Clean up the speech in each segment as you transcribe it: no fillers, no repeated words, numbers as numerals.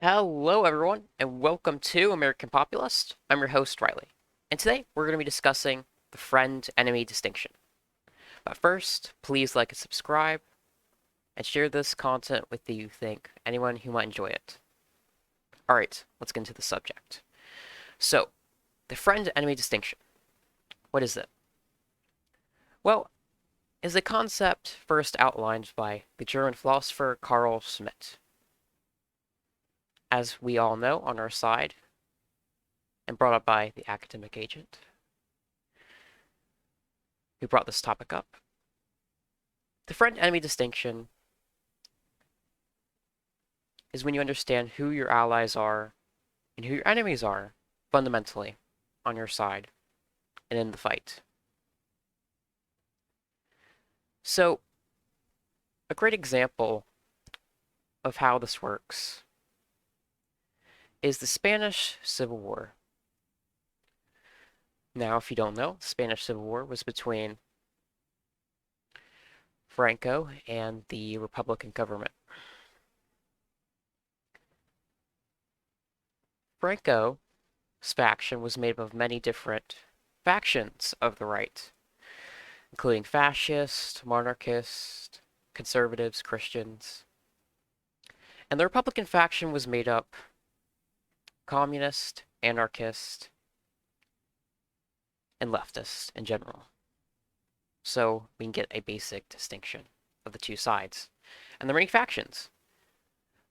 Hello, everyone, and welcome to American Populist. I'm your host, Riley, and today we're going to be discussing the friend-enemy distinction. But first, please like and subscribe, and share this content with who you think, anyone who might enjoy it. Alright, let's get into the subject. So, the friend-enemy distinction. What is it? Well, is a concept first outlined by the German philosopher Carl Schmitt. As we all know on our side, and brought up by the academic agent who brought this topic up. The friend-enemy distinction is when you understand who your allies are and who your enemies are, fundamentally, on your side and in the fight. So, a great example of how this works is the Spanish Civil War. Now, if you don't know, the Spanish Civil War was between Franco and the Republican government. Franco's faction was made up of many different factions of the right, including fascist, monarchist, conservatives, Christians. And the Republican faction was made up communist, anarchist, and leftist in general. So we can get a basic distinction of the two sides. And there are many factions.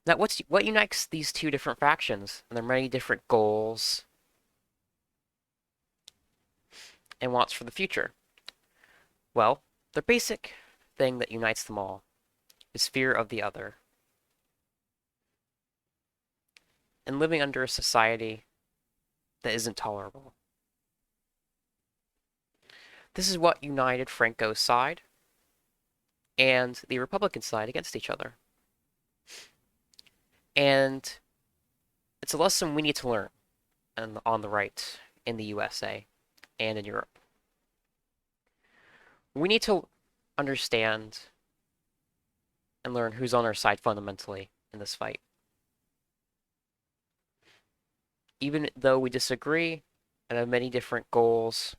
Now, what unites these two different factions? And there are many different goals and wants for the future. Well, the basic thing that unites them all is fear of the other. And living under a society that isn't tolerable. This is what united Franco's side and the Republican side against each other. And it's a lesson we need to learn on the right in the USA and in Europe. We need to understand and learn who's on our side fundamentally in this fight. Even though we disagree and have many different goals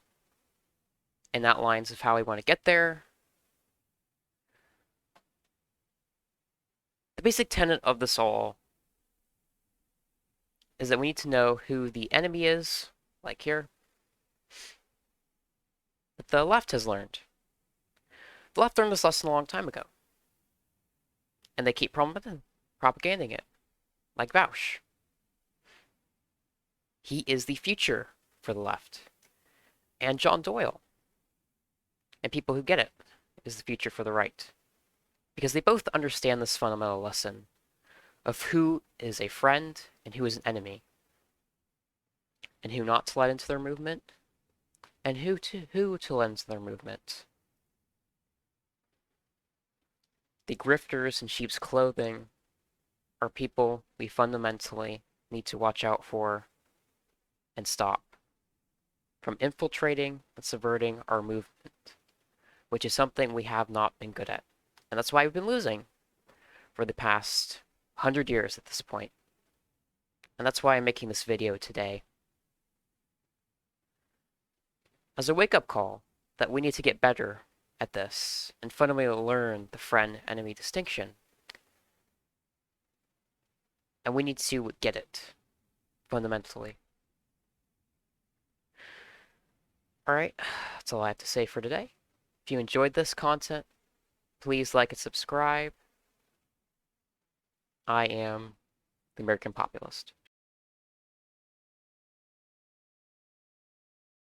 and outlines of how we want to get there, the basic tenet of this all is that we need to know who the enemy is, like here, that the left has learned. The left learned this lesson a long time ago, and they keep propagating it, like Vaush. He is the future for the left, and John Doyle, and people who get it, is the future for the right, because they both understand this fundamental lesson of who is a friend and who is an enemy, and who not to let into their movement, and who to let into their movement. The grifters in sheep's clothing are people we fundamentally need to watch out for and stop from infiltrating and subverting our movement, which is something we have not been good at. And that's why we've been losing for the past 100 years at this point. And that's why I'm making this video today, as a wake-up call that we need to get better at this and fundamentally learn the friend-enemy distinction. And we need to get it fundamentally. Alright, that's all I have to say for today. If you enjoyed this content, please like and subscribe. I am the American Populist.